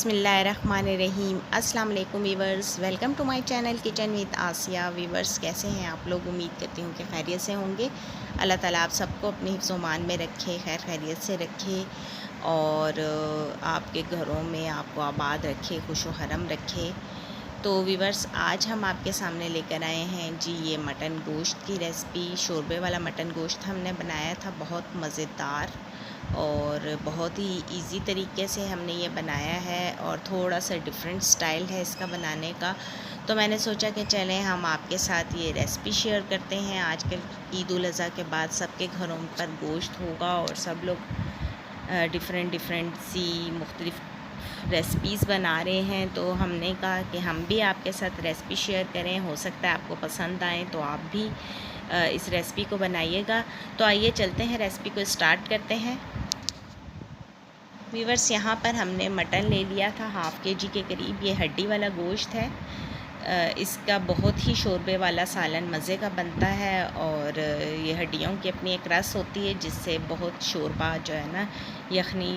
बिस्मिल्लाहिर्रहमानिर्रहीम। अस्सलाम वालेकुम viewers, welcome to my channel kitchen with Asiya. Viewers, कैसे हैं आप लोग? उम्मीद करती हूँ कि खैरियत से होंगे। अल्लाह ताला आप सबको अपने हिफ्ज़ मान में रखे, खैर खैरियत से रखे और आपके घरों में आपको आबाद रखे, खुशो हरम रखे। तो वीवर्स, आज हम आपके सामने लेकर आए हैं जी ये मटन गोश्त की रेसिपी। शोरबे वाला मटन गोश्त हमने बनाया था, बहुत मज़ेदार और बहुत ही इजी तरीके से हमने ये बनाया है और थोड़ा सा डिफरेंट स्टाइल है इसका बनाने का। तो मैंने सोचा कि चलें हम आपके साथ ये रेसिपी शेयर करते हैं। आजकल ईद उल अज़हा के बाद सबके घरों पर गोश्त होगा और सब लोग डिफरेंट सी मुख्तलिफ़ रेसिपीज़ बना रहे हैं। तो हमने कहा कि हम भी आपके साथ रेसिपी शेयर करें, हो सकता है आपको पसंद आए तो आप भी इस रेसिपी को बनाइएगा। तो आइए चलते हैं, रेसिपी को स्टार्ट करते हैं। वीवर्स, यहाँ पर हमने मटन ले लिया था हाफ़ के जी के करीब। ये हड्डी वाला गोश्त है। इसका बहुत ही शोरबे वाला सालन मज़े का बनता है और ये हड्डियों की अपनी एक रस होती है जिससे बहुत शोरबा जो है ना यखनी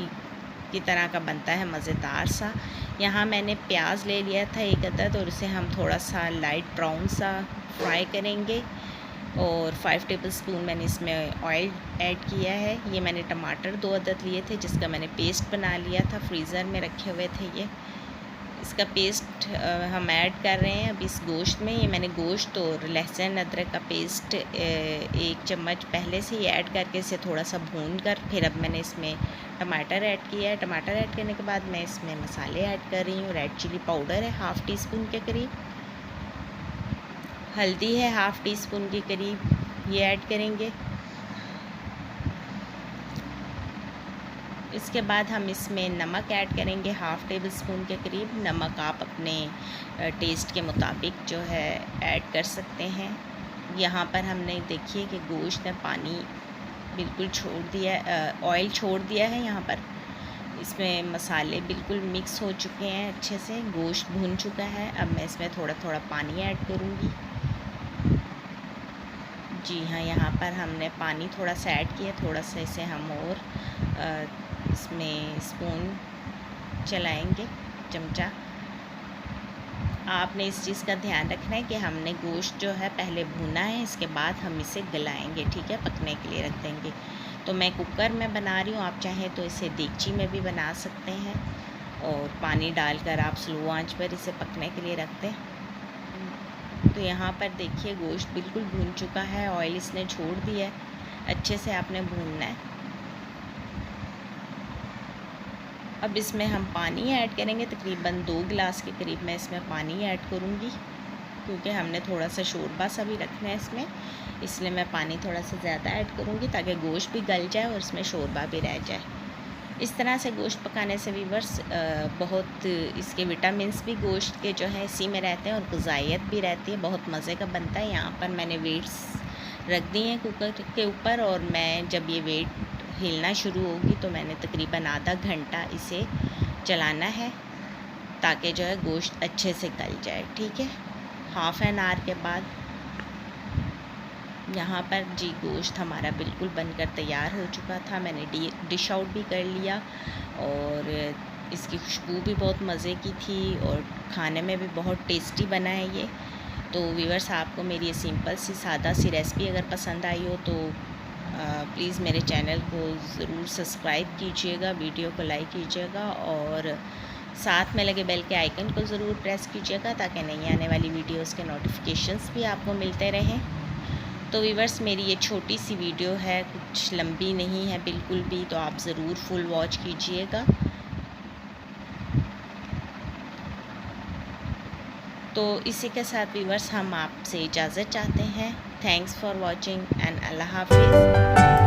की तरह का बनता है, मज़ेदार सा। यहाँ मैंने प्याज ले लिया था एक अदद और इसे हम थोड़ा सा लाइट ब्राउन सा फ्राई करेंगे और 5 टेबलस्पून मैंने इसमें ऑयल ऐड किया है। ये मैंने टमाटर 2 अदद लिए थे जिसका मैंने पेस्ट बना लिया था, फ्रीज़र में रखे हुए थे। ये इसका पेस्ट हम ऐड कर रहे हैं अब इस गोश्त में। ये मैंने गोश्त और लहसुन अदरक का पेस्ट 1 चम्मच पहले से ही ऐड करके इसे थोड़ा सा भून कर फिर अब मैंने इसमें टमाटर ऐड किया है। टमाटर ऐड करने के बाद मैं इसमें मसाले ऐड कर रही हूँ। रेड चिली पाउडर है हाफ़ टी स्पून के करीब, हल्दी है हाफ़ टी स्पून के करीब, ये ऐड करेंगे। इसके बाद हम इसमें नमक ऐड करेंगे हाफ़ टेबल स्पून के करीब। नमक आप अपने टेस्ट के मुताबिक जो है ऐड कर सकते हैं। यहाँ पर हमने देखिए कि गोश्त ने पानी बिल्कुल छोड़ दिया, ऑयल छोड़ दिया है। यहाँ पर इसमें मसाले बिल्कुल मिक्स हो चुके हैं अच्छे से, गोश्त भून चुका है। अब मैं इसमें थोड़ा थोड़ा पानी ऐड करूँगी। जी हाँ, यहाँ पर हमने पानी थोड़ा सा ऐड किया, थोड़ा सा इसे हम और इसमें स्पून चलाएंगे, चमचा। आपने इस चीज़ का ध्यान रखना है कि हमने गोश्त जो है पहले भुना है, इसके बाद हम इसे गलाएंगे, ठीक है, पकने के लिए रख देंगे। तो मैं कुकर में बना रही हूँ, आप चाहें तो इसे देगची में भी बना सकते हैं और पानी डालकर आप स्लो आंच पर इसे पकने के लिए रख दें। तो यहाँ पर देखिए गोश्त बिल्कुल भून चुका है, ऑयल इसने छोड़ दिया है, अच्छे से आपने भूनना है। अब इसमें हम पानी ऐड करेंगे, तकरीबन 2 गिलास के करीब मैं इसमें पानी ऐड करूँगी क्योंकि हमने थोड़ा सा शोरबा सा भी रखना है इसमें, इसलिए मैं पानी थोड़ा सा ज़्यादा ऐड करूँगी ताकि गोश्त भी गल जाए और इसमें शोरबा भी रह जाए। इस तरह से गोश्त पकाने से वीवर्स बहुत इसके विटामिन्स भी गोश्त के जो है इसी में रहते हैं और ग़िज़ाइयत भी रहती है, बहुत मज़े का बनता है। यहाँ पर मैंने वेट्स रख दी हैं कुकर के ऊपर और मैं जब ये वेट हिलना शुरू होगी तो मैंने तकरीबन आधा घंटा इसे चलाना है ताकि जो है गोश्त अच्छे से गल जाए, ठीक है। हाफ़ एन आवर के बाद यहाँ पर जी गोश्त हमारा बिल्कुल बनकर तैयार हो चुका था। मैंने डिश आउट भी कर लिया और इसकी खुशबू भी बहुत मज़े की थी और खाने में भी बहुत टेस्टी बना है ये। तो व्यूअर्स, आपको मेरी ये सिंपल सी सादा सी रेसिपी अगर पसंद आई हो तो प्लीज़ मेरे चैनल को ज़रूर सब्सक्राइब कीजिएगा, वीडियो को लाइक कीजिएगा और साथ में लगे बेल के आइकन को ज़रूर प्रेस कीजिएगा ताकि नई आने वाली वीडियोस के नोटिफिकेशंस भी आपको मिलते रहें। तो व्यूअर्स, मेरी ये छोटी सी वीडियो है, कुछ लंबी नहीं है बिल्कुल भी, तो आप ज़रूर फुल वॉच कीजिएगा। तो इसी के साथ व्यूअर्स हम आपसे इजाज़त चाहते हैं। थैंक्स फॉर वॉचिंग एंड अल्लाह हाफिज़।